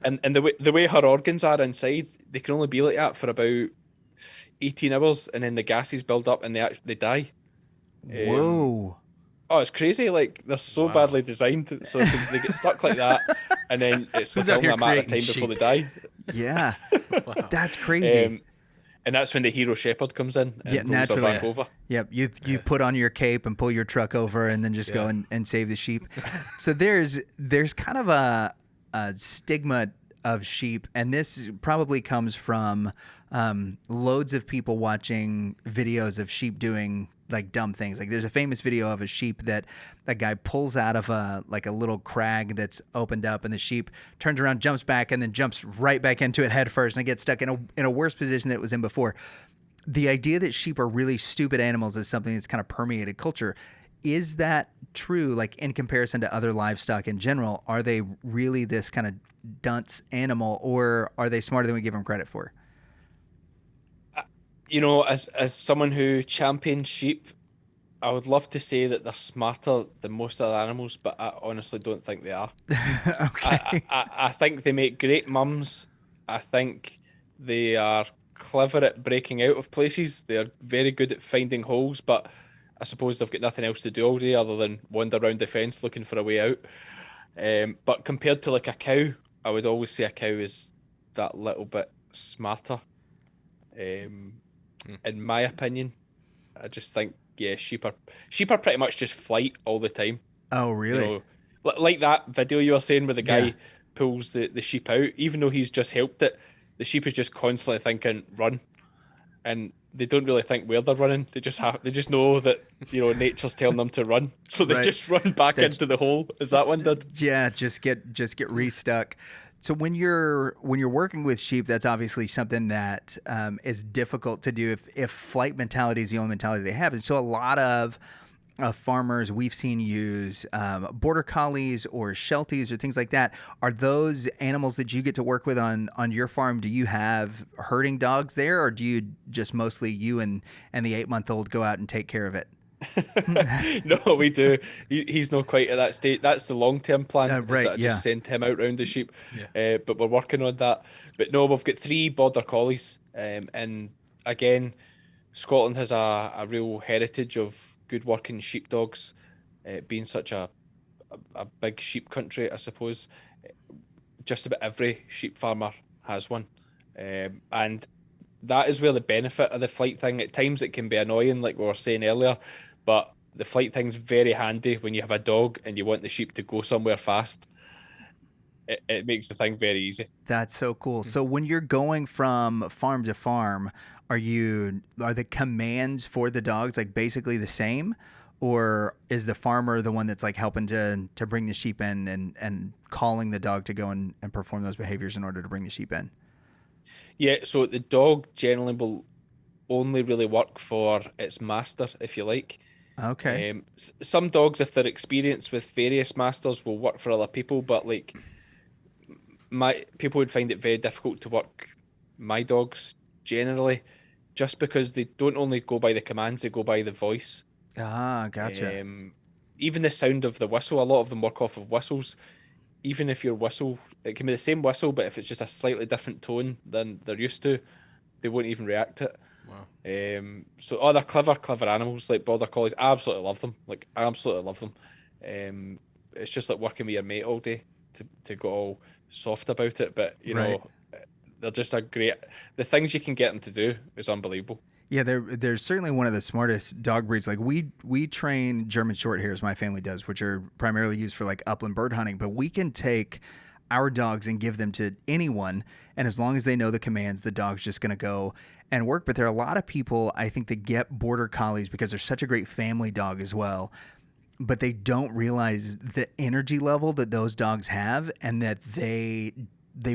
And the way her organs are inside, they can only be like that for about 18 hours, and then the gases build up and they die. Whoa. Oh, it's crazy. Like, they're so badly designed, so they get stuck like that, and then it's Who's like out here only a matter of time creating before they die. Yeah. That's crazy. And that's when the hero shepherd comes in and rolls her naturally. back over. Yep, you put on your cape and pull your truck over and then just go and save the sheep. So there's kind of a stigma of sheep, and this probably comes from loads of people watching videos of sheep doing like dumb things. Like there's a famous video of a sheep that guy pulls out of a little crag that's opened up, and the sheep turns around, jumps back, and then jumps right back into it head first, and it gets stuck in a worse position than it was in before. The idea that sheep are really stupid animals is something that's kind of permeated culture. Is that true? Like in comparison to other livestock in general, are they really this kind of dunce animal, or are they smarter than we give them credit for? As someone who champions sheep, I would love to say that they're smarter than most other animals, but I honestly don't think they are. Okay. I think they make great mums. I think they are clever at breaking out of places. They're very good at finding holes, but I suppose they've got nothing else to do all day other than wander around the fence looking for a way out. But compared to like a cow, I would always say a cow is that little bit smarter. In my opinion, I just think sheep are pretty much just flight all the time. Oh, really? Like that video you were saying where the guy pulls the sheep out, even though he's just helped it, the sheep is just constantly thinking run, and they don't really think where they're running. They just know that nature's telling them to run, so they Right. just run back into the hole. As that one did. Yeah, just get restuck. So when you're working with sheep, that's obviously something that is difficult to do if flight mentality is the only mentality they have. And so a lot of farmers we've seen use border collies or shelties or things like that. Are those animals that you get to work with on your farm? Do you have herding dogs there, or do you just mostly you and the 8-month-old go out and take care of it? No, we do. He's not quite at that state. That's the long-term plan. is Right, that I yeah. just send him out round the sheep. Yeah. But we're working on that. But no, we've got 3 border collies. And again, Scotland has a real heritage of good working sheepdogs, being such a big sheep country, I suppose. Just about every sheep farmer has one. And that is where the benefit of the flight thing, at times it can be annoying, like we were saying earlier, but the flight thing's very handy when you have a dog and you want the sheep to go somewhere fast. It makes the thing very easy. That's so cool. So when you're going from farm to farm, are the commands for the dogs like basically the same? Or is the farmer the one that's like helping to bring the sheep in and calling the dog to go and perform those behaviors in order to bring the sheep in? Yeah, so the dog generally will only really work for its master, if you like. Okay. Some dogs, if they're experienced with various masters, will work for other people, but like my people would find it very difficult to work my dogs generally, just because they don't only go by the commands, they go by the voice. Ah, gotcha. Even the sound of the whistle, a lot of them work off of whistles. Even if your whistle, it can be the same whistle, but if it's just a slightly different tone than they're used to, they won't even react to it. Wow. So they're clever animals like border collies. I absolutely love them. Like I absolutely love them. It's just like working with your mate all day to go all soft about it, but you Right. know, they're just a great. The things you can get them to do is unbelievable. Yeah, they're certainly one of the smartest dog breeds. Like we train German Shorthairs, my family does, which are primarily used for like upland bird hunting. But we can take our dogs and give them to anyone, and as long as they know the commands, the dog's just going to go and work. But there are a lot of people, I think, that get border collies because they're such a great family dog as well, but they don't realize the energy level that those dogs have, and that they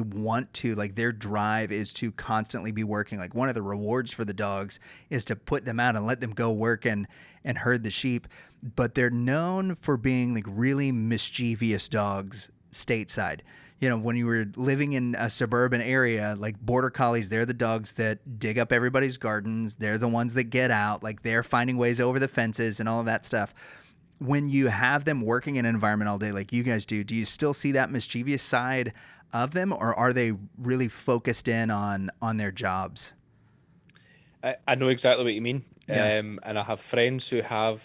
want to, like, their drive is to constantly be working. Like, one of the rewards for the dogs is to put them out and let them go work and herd the sheep. But they're known for being like really mischievous dogs stateside. You know, when you were living in a suburban area, like border collies, they're the dogs that dig up everybody's gardens. They're the ones that get out, like they're finding ways over the fences and all of that stuff. When you have them working in an environment all day like you guys do you still see that mischievous side of them, or are they really focused in on their jobs? I know exactly what you mean. Yeah. And I have friends who have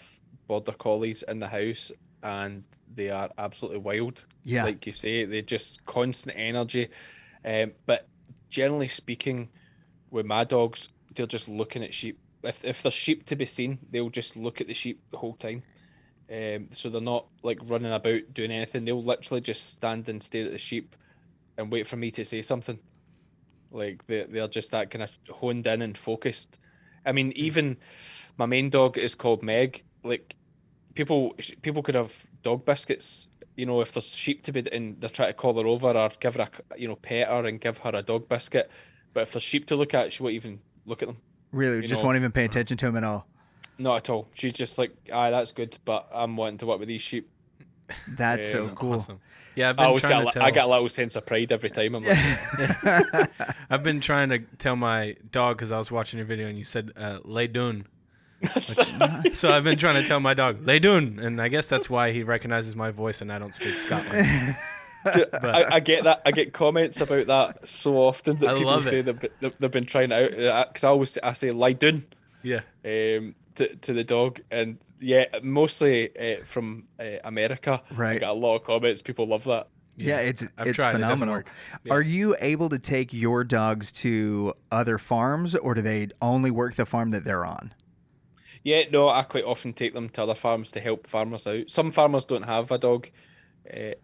border collies in the house, and they are absolutely wild. Yeah. Like you say, they just constant energy. But generally speaking, with my dogs, they're just looking at sheep. If there's sheep to be seen, they'll just look at the sheep the whole time. So they're not like running about doing anything. They'll literally just stand and stare at the sheep and wait for me to say something. Like they're just that kind of honed in and focused. I mean, even my main dog is called Meg. Like people could have dog biscuits. You know, if there's sheep to be and they're trying to call her over or give her pet her and give her a dog biscuit. But if there's sheep to look at, she won't even look at them. Really, just won't even pay attention to them at all. Not at all. She's just like, that's good, but I'm wanting to work with these sheep. That's so cool. Awesome. Yeah, I've been trying to tell. I get a little sense of pride every time. I'm like, I've been trying to tell my dog, because I was watching your video and you said lay down. So I've been trying to tell my dog lay down, and I guess that's why he recognizes my voice and I don't speak Scotland. I get that. I get comments about that so often that people say they've been trying it out. Because I say lie down. Yeah. To the dog, and yeah, mostly from America. Right. I got a lot of comments. People love that. Yeah, it's tried. phenomenal. It doesn't work. Yeah. Are you able to take your dogs to other farms, or do they only work the farm that they're on? Yeah, no, I quite often take them to other farms to help farmers out. Some farmers don't have a dog,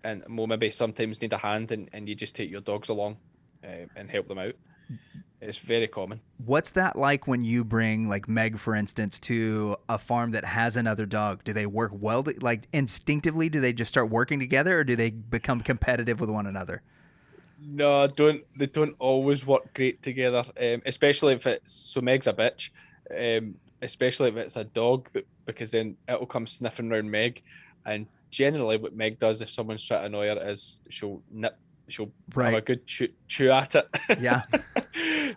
and will maybe sometimes need a hand, and you just take your dogs along and help them out. It's very common. What's that like when you bring, like Meg, for instance, to a farm that has another dog? Do they work well? Like instinctively, do they just start working together, or do they become competitive with one another? No, they don't always work great together. Especially if Meg's a bitch. Especially if it's a dog, because then it'll come sniffing around Meg, and generally what Meg does if someone's trying to annoy her is she'll have a good chew at it. Yeah.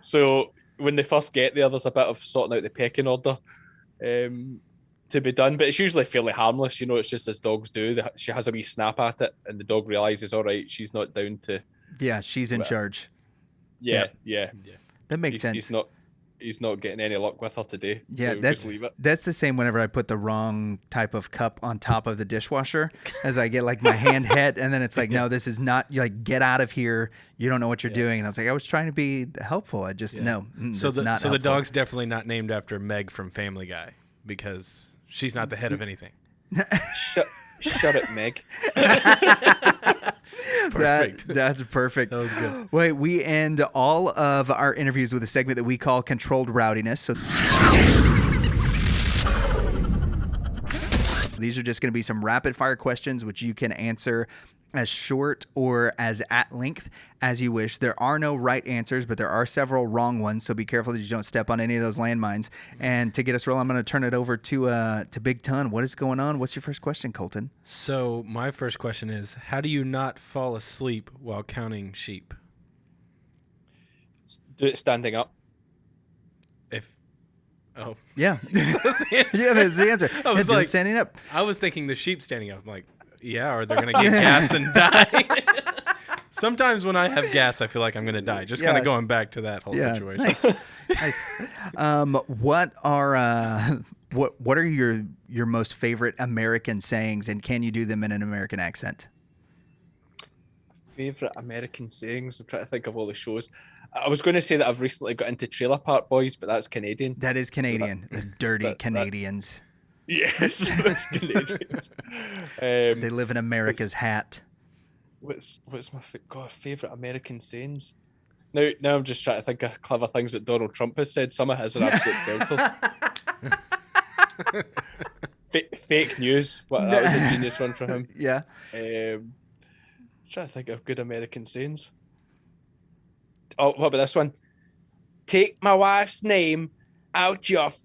So when they first get there's a bit of sorting out the pecking order. to be done, but it's usually fairly harmless. You know, it's just as dogs do. She has a wee snap at it, and the dog realizes, all right, she's not down to. Yeah, she's in charge. Yeah. That makes sense. He's not getting any luck with her today. Yeah, so just leave it. That's the same whenever I put the wrong type of cup on top of the dishwasher, as I get like my hand hit, and then it's like, no, this is not. You're like, get out of here. You don't know what you're doing. And I was like, I was trying to be helpful. I just no. So the dog's definitely not named after Meg from Family Guy because she's not the head of anything. Shut it, Meg. Perfect. That's perfect. That was good. Wait, we end all of our interviews with a segment that we call Controlled Rowdiness. So these are just going to be some rapid fire questions which you can answer as short or as at length as you wish. There are no right answers, but there are several wrong ones, so be careful that you don't step on any of those landmines. And to get us rolling, I'm going to turn it over to Big Ton. What is going on? What's your first question, Colton? So my first question is, how do you not fall asleep while counting sheep? Do it standing up. Yeah. Yeah, That's the answer. I was Do it like, standing up. I was thinking the sheep standing up. I'm like, yeah, or they're going to get gas and die. Sometimes when I have gas, I feel like I'm going to die. Just kind of going back to that whole situation. Nice. What are your most favorite American sayings, and can you do them in an American accent? Favorite American sayings? I'm trying to think of all the shows. I was going to say that I've recently got into Trailer Park Boys, but that's Canadian. That is Canadian. The dirty Canadians. Yes, that's Canadians. They live in America's hat. What's my favorite American sayings? Now I'm just trying to think of clever things that Donald Trump has said. Some of his are absolute belters. Fake news. That was a genius one for him. Yeah. Trying to think of good American sayings. Oh, what about this one? Take my wife's name out your mouth.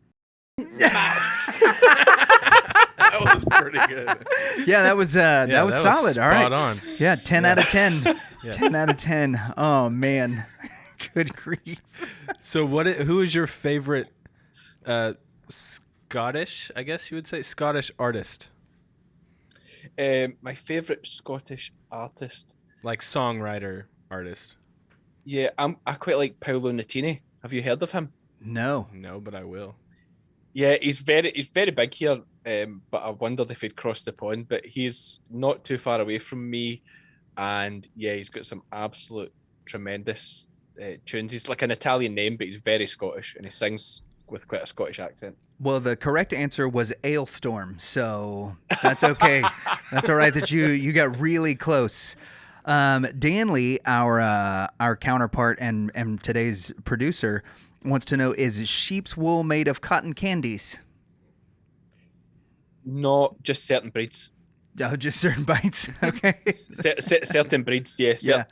That was pretty good. Yeah, that was solid. All right. Spot on. Yeah, 10 out of 10. 10 out of 10. Oh man. Good grief. So who is your favorite Scottish, I guess you would say, Scottish artist? My favorite Scottish artist, like songwriter artist. Yeah, I quite like Paolo Nutini. Have you heard of him? No, but I will. Yeah, he's very big here. But I wondered if he'd crossed the pond. But he's not too far away from me, and yeah, he's got some absolute tremendous tunes. He's like an Italian name, but he's very Scottish, and he sings with quite a Scottish accent. Well, the correct answer was Ailstorm, so that's okay. That's all right that you got really close. Danley, our counterpart and today's producer, wants to know, is sheep's wool made of cotton candies? Not just certain breeds. Oh, just certain bites. Okay. Certain breeds,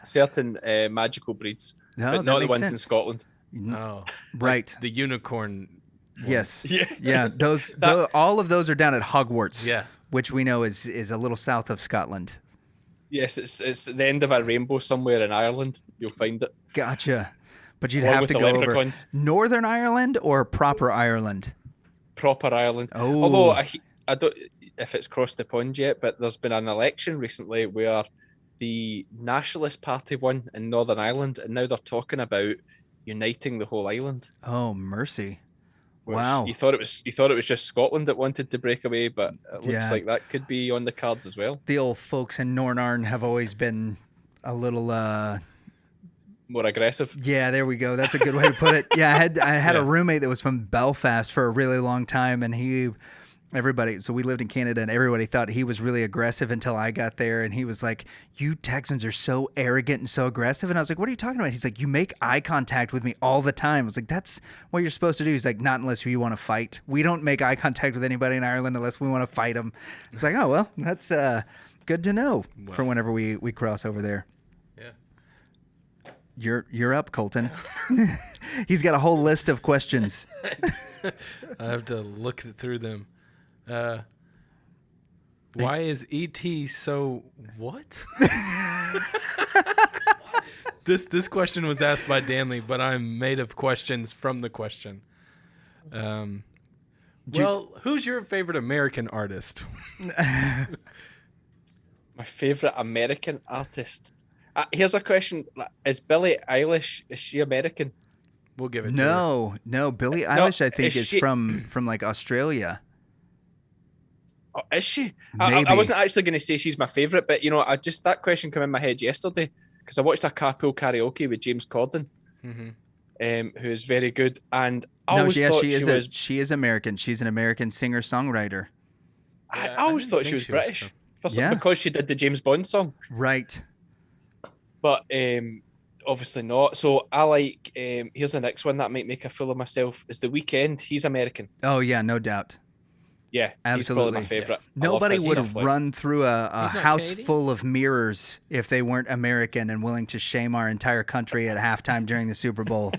certain magical breeds, but not the ones in Scotland. Oh, right. Like the unicorn. Yes. Yeah. Those all of those are down at Hogwarts. Yeah. Which we know is a little south of Scotland. Yes, it's at the end of a rainbow somewhere in Ireland. You'll find it. Gotcha. But you'd Along have with to the go over leprechauns. Northern Ireland or proper Ireland? Proper Ireland. Oh. Although I don't if it's crossed the pond yet, but there's been an election recently where the Nationalist Party won in Northern Ireland, and now they're talking about uniting the whole island. Oh, mercy. Which Wow. You thought it was just Scotland that wanted to break away, but it looks like that could be on the cards as well. The old folks in Nornarn have always been a little more aggressive. Yeah, there we go. That's a good way to put it. Yeah, I had a roommate that was from Belfast for a really long time, and so we lived in Canada, and everybody thought he was really aggressive until I got there, and he was like, "You Texans are so arrogant and so aggressive." And I was like, "What are you talking about?" He's like, "You make eye contact with me all the time." I was like, "That's what you're supposed to do." He's like, "Not unless you want to fight. We don't make eye contact with anybody in Ireland unless we want to fight them." It's like, "Oh, well, that's good to know for whenever we cross over there." Yeah. You're up, Colton. He's got a whole list of questions. I have to look through them. Why is E.T. so what? This question was asked by Danley, but I'm made of questions from the question. Well, who's your favorite American artist? My favorite American artist. Here's a question: is Billie Eilish? Is she American? We'll give it to her. No. Billie Eilish, I think, is she- from like Australia. Oh, is she? I Maybe. wasn't actually going to say she's my favorite, but that question came in my head yesterday because I watched a carpool karaoke with James Corden, who is very good. And I always thought she is American. She's an American singer-songwriter. I always thought she was British because she did the James Bond song. Right. But obviously not. So I like. Here's the next one that might make a fool of myself. Is The Weeknd? He's American. Oh yeah, no doubt. Yeah, Absolutely. He's probably my favorite. Nobody would run through a house Canadian? full of mirrors if they weren't American and willing to shame our entire country at halftime during the Super Bowl.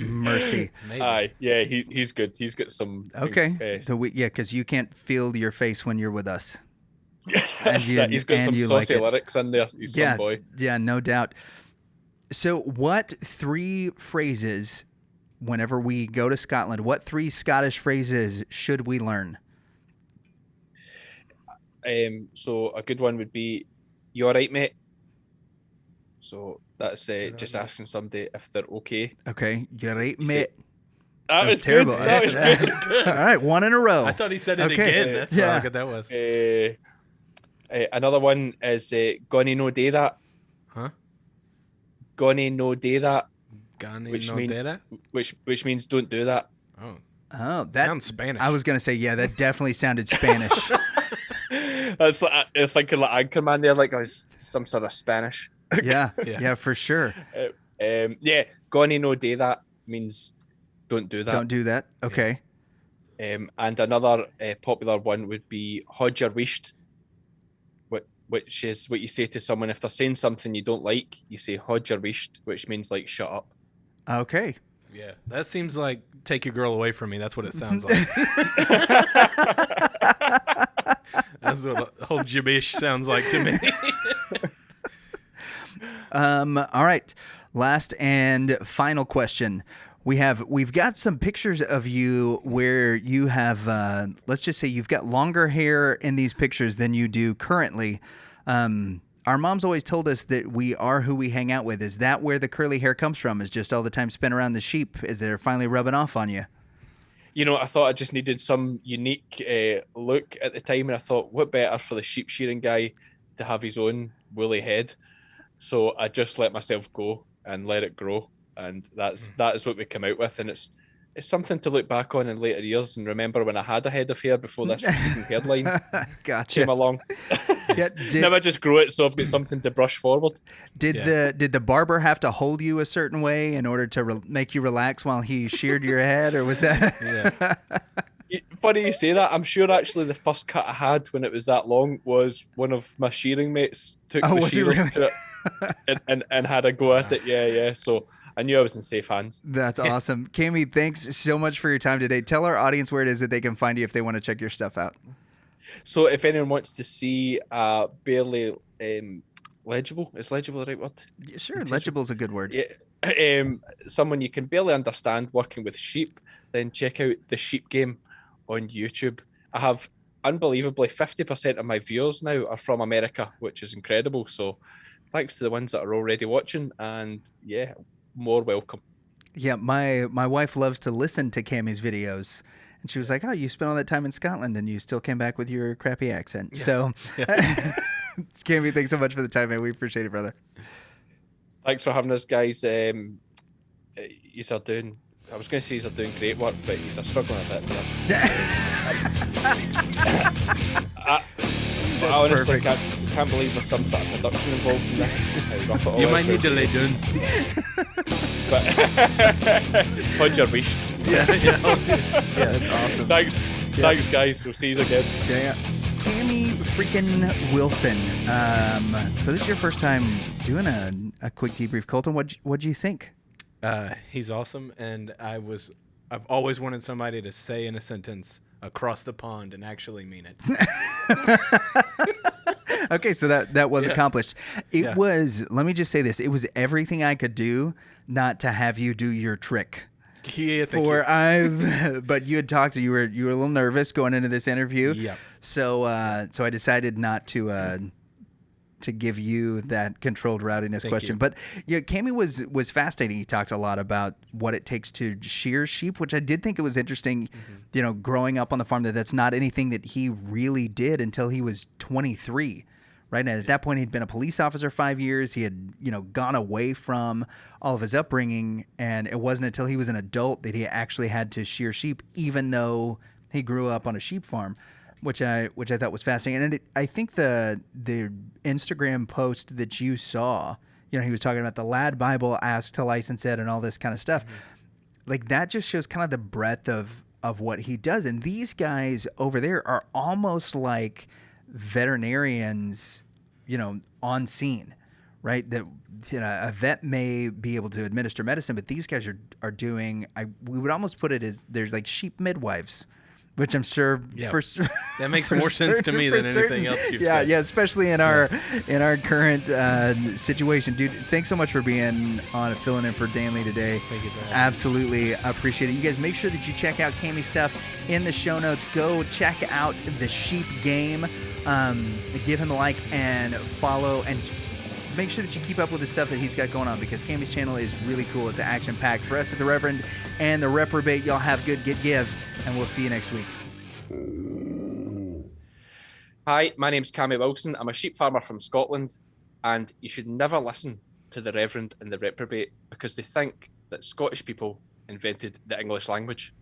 Mercy. Maybe. Aye, yeah, he's good. He's got some. Okay. Because you can't feel your face when you're with us. He's got some saucy lyrics in there. He's some boy. Yeah, no doubt. So, what 3 phrases, whenever we go to Scotland, what 3 Scottish phrases should we learn? So a good one would be, "You all right, mate?" So that's just asking somebody if they're okay. Okay, you're right, mate. That was terrible. good. That was good. All right, 1 in a row. I thought he said it Okay. again. That's Yeah. how good that was. Another one is "Gonna no do that." Huh? "Gonna no do that," Gani which no mean- dera? which means don't do that. Oh, Oh, that sounds Spanish. I was gonna say, yeah, that definitely sounded Spanish. That's like I'm thinking like Anchorman there, like some sort of Spanish. yeah, for sure. "Gonna no do that" means don't do that. Don't do that. Okay. And another popular one would be "Hod your wisht," which is what you say to someone if they're saying something you don't like. You say "Hod your wisht," which means like shut up. Okay. Yeah, that seems like take your girl away from me. That's what it sounds like. That's what whole gibberish sounds like to me. All right. Last and final question. We've got some pictures of you where you have, let's just say you've got longer hair in these pictures than you do currently. Our moms always told us that we are who we hang out with. Is that where the curly hair comes from? Is just all the time spent around the sheep? Is they're finally rubbing off on you? I thought I just needed some unique look at the time, and I thought, what better for the sheep shearing guy to have his own woolly head? So I just let myself go and let it grow, and that is what we come out with, and it's something to look back on in later years and remember when I had a head of hair before this receding hairline Gotcha. came along. Yeah, Never just grow it, so I've got something to brush forward. Did the barber have to hold you a certain way in order to make you relax while he sheared your head, or was that? Yeah. Funny you say that. I'm sure actually the first cut I had when it was that long was one of my shearing mates took the was he shearers really? to it and had a go at it. Yeah. So I knew I was in safe hands. That's awesome. Cammy, thanks so much for your time today. Tell our audience where it is that they can find you if they want to check your stuff out. So if anyone wants to see barely legible, is legible the right word? Yeah, sure, legible is a good word. Yeah. Someone you can barely understand working with sheep, then check out The Sheep Game on YouTube. I have unbelievably 50% of my viewers now are from America, which is incredible. So thanks to the ones that are already watching, and yeah, more welcome. Yeah, my wife loves to listen to Cammy's videos. And she was like, "Oh, you spent all that time in Scotland and you still came back with your crappy accent." Yeah. So, Cammy, thanks so much for the time, man. We appreciate it, brother. Thanks for having us, guys. Yous are doing, I was going to say yous are doing great work, but yous are struggling a bit. I honestly can't believe there's some sort of production involved in this. How rough it all You is. might need to lay down. But hold your wish. Yes. Yeah, that's awesome. Thanks, guys. We'll see you again. Yeah. Cammy freaking Wilson. So this is your first time doing a quick debrief. Colton, what'd you think? He's awesome, and I've always wanted somebody to say in a sentence across the pond and actually mean it. Okay, so that was accomplished. It was, let me just say this, it was everything I could do not to have you do your trick. Yeah, thank you. But you had talked. You were a little nervous going into this interview. Yeah. So I decided not to give you that controlled rowdiness Thank question. you. But yeah, Cammy was fascinating. He talked a lot about what it takes to shear sheep, which I did think it was interesting. Growing up on the farm, that's not anything that he really did until he was 23. Right. And at that point, he'd been a police officer 5 years. He had, gone away from all of his upbringing. And it wasn't until he was an adult that he actually had to shear sheep, even though he grew up on a sheep farm, which I thought was fascinating. And I think the Instagram post that you saw, he was talking about the Lad Bible, asked to license it, and all this kind of stuff. Like, that just shows kind of the breadth of what he does. And these guys over there are almost like veterinarians, on scene, right? That a vet may be able to administer medicine, but these guys are doing. We would almost put it as there's like sheep midwives, which I'm sure that makes more sense to me than anything else you've said. Yeah, especially in our current situation, dude. Thanks so much for being on, filling in for Danley today. Thank you for having me. Absolutely appreciate it. You guys make sure that you check out Cammy's stuff in the show notes. Go check out the Sheep Game. Give him a like and follow, and make sure that you keep up with the stuff that he's got going on, because Cammy's channel is really cool. It's action-packed. For us at the Reverend and the Reprobate, y'all have good give, and we'll see you next week. Hi, my name's Cammy Wilson. I'm a sheep farmer from Scotland, and you should never listen to the Reverend and the Reprobate because they think that Scottish people invented the English language.